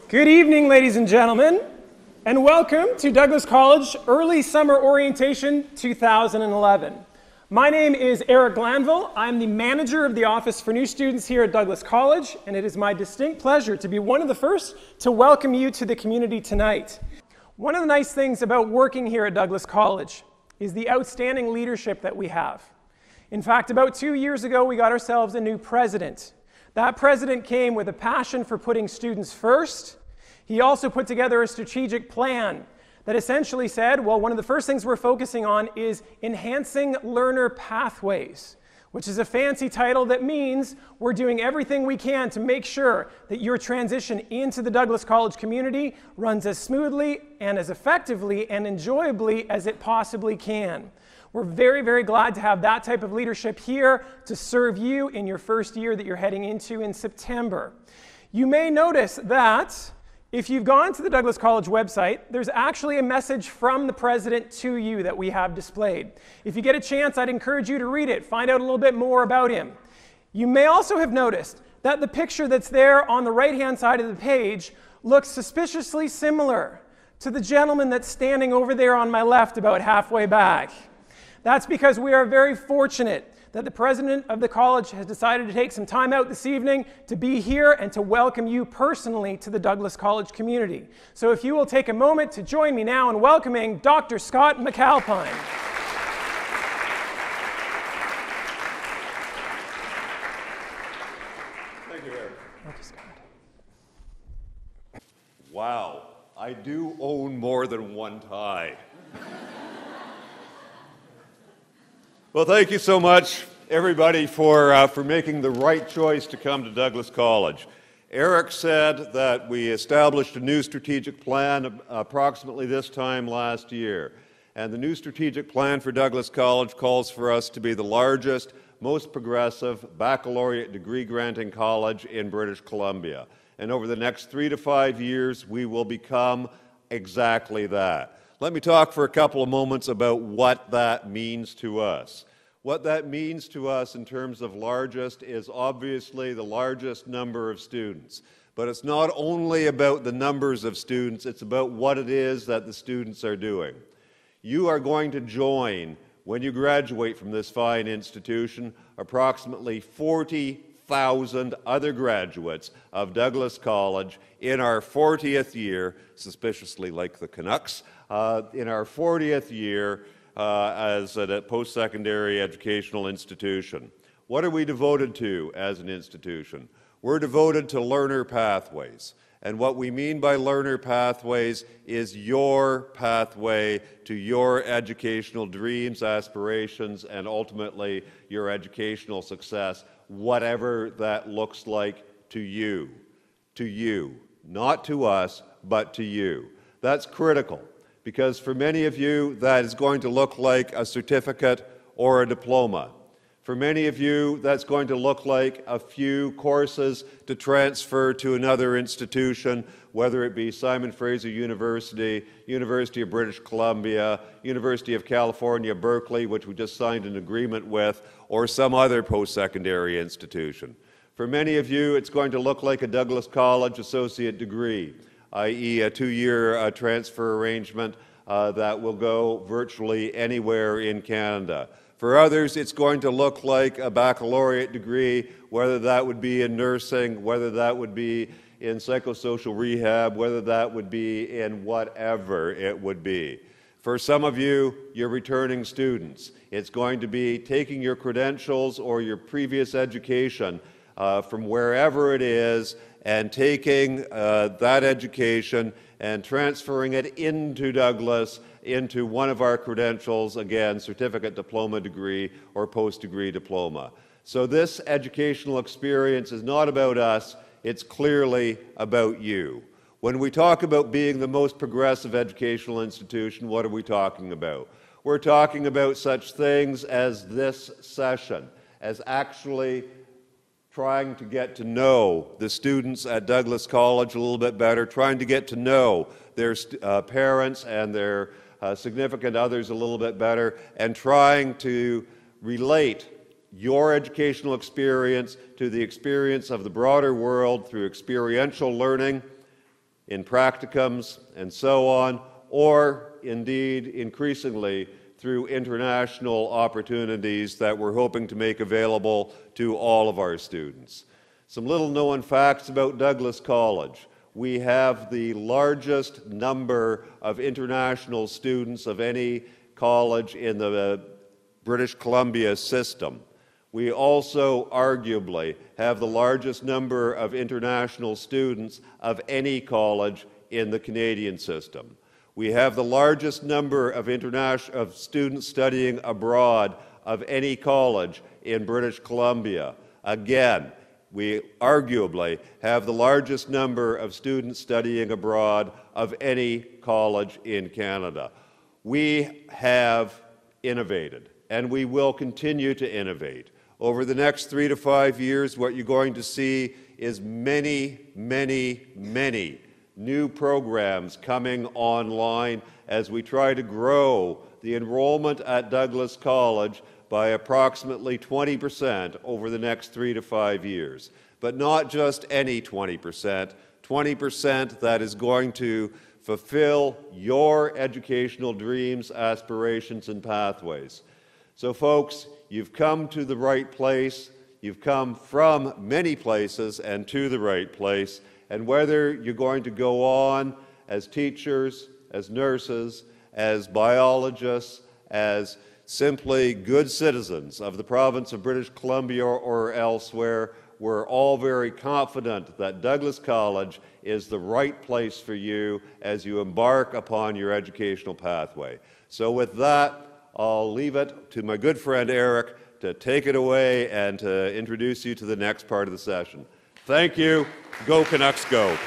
Good evening, ladies and gentlemen, and welcome to Douglas College Early Summer Orientation 2011. My name is Eric Glanville. I'm the manager of the Office for New Students here at Douglas College, and it is my distinct pleasure to be one of the first to welcome you to the community tonight. One of the nice things about working here at Douglas College is the outstanding leadership that we have. In fact, about 2 years ago, we got ourselves a new president. That president came with a passion for putting students first. He also put together a strategic plan that essentially said, well, one of the first things we're focusing on is enhancing learner pathways, which is a fancy title that means we're doing everything we can to make sure that your transition into the Douglas College community runs as smoothly and as effectively and enjoyably as it possibly can. We're very, very glad to have that type of leadership here to serve you in your first year that you're heading into in September. You may notice that if you've gone to the Douglas College website, there's actually a message from the president to you that we have displayed. If you get a chance, I'd encourage you to read it, find out a little bit more about him. You may also have noticed that the picture that's there on the right-hand side of the page looks suspiciously similar to the gentleman that's standing over there on my left about halfway back. That's because we are very fortunate that the president of the college has decided to take some time out this evening to be here and to welcome you personally to the Douglas College community. So if you will take a moment to join me now in welcoming Dr. Scott McAlpine. Thank you, Eric. Thank you, Scott. Wow, I do own more than one tie. Well, thank you so much, everybody, for making the right choice to come to Douglas College. Eric said that we established a new strategic plan approximately this time last year. And the new strategic plan for Douglas College calls for us to be the largest, most progressive baccalaureate degree granting college in British Columbia. And over the next 3 to 5 years, we will become exactly that. Let me talk for a couple of moments about what that means to us. What that means to us in terms of largest is obviously the largest number of students. But it's not only about the numbers of students, it's about what it is that the students are doing. You are going to join, when you graduate from this fine institution, approximately 40,000 other graduates of Douglas College in our 40th year, suspiciously like the Canucks, in our 40th year as a post-secondary educational institution. What are we devoted to as an institution? We're devoted to learner pathways. And what we mean by learner pathways is your pathway to your educational dreams, aspirations, and ultimately your educational success, whatever that looks like to you. To you. Not to us, but to you. That's critical. Because for many of you, that is going to look like a certificate or a diploma. For many of you, that's going to look like a few courses to transfer to another institution, whether it be Simon Fraser University, University of British Columbia, University of California, Berkeley, which we just signed an agreement with, or some other post-secondary institution. For many of you, it's going to look like a Douglas College associate degree, i.e. a 2-year transfer arrangement that will go virtually anywhere in Canada. For others, it's going to look like a baccalaureate degree, whether that would be in nursing, whether that would be in psychosocial rehab, whether that would be in whatever it would be. For some of you, you're returning students. It's going to be taking your credentials or your previous education from wherever it is and taking that education and transferring it into Douglas, into one of our credentials, again, certificate, diploma, degree, or post-degree diploma. So this educational experience is not about us, it's clearly about you. When we talk about being the most progressive educational institution, what are we talking about? We're talking about such things as this session, as actually trying to get to know the students at Douglas College a little bit better, trying to get to know their parents and their significant others a little bit better, and trying to relate your educational experience to the experience of the broader world through experiential learning, in practicums and so on, or indeed increasingly through international opportunities that we're hoping to make available to all of our students. Some little known facts about Douglas College. We have the largest number of international students of any college in the British Columbia system. We also arguably have the largest number of international students of any college in the Canadian system. We have the largest number of students studying abroad of any college in British Columbia. Again, we arguably have the largest number of students studying abroad of any college in Canada. We have innovated, and we will continue to innovate. Over the next 3 to 5 years, what you're going to see is many, many, many new programs coming online as we try to grow the enrollment at Douglas College by approximately 20% over the next 3 to 5 years. But not just any 20%, 20% that is going to fulfill your educational dreams, aspirations, and pathways. So folks, you've come to the right place. You've come from many places and to the right place. And whether you're going to go on as teachers, as nurses, as biologists, as simply good citizens of the province of British Columbia or elsewhere, we're all very confident that Douglas College is the right place for you as you embark upon your educational pathway. So with that, I'll leave it to my good friend Eric to take it away and to introduce you to the next part of the session. Thank you. Go Canucks, go.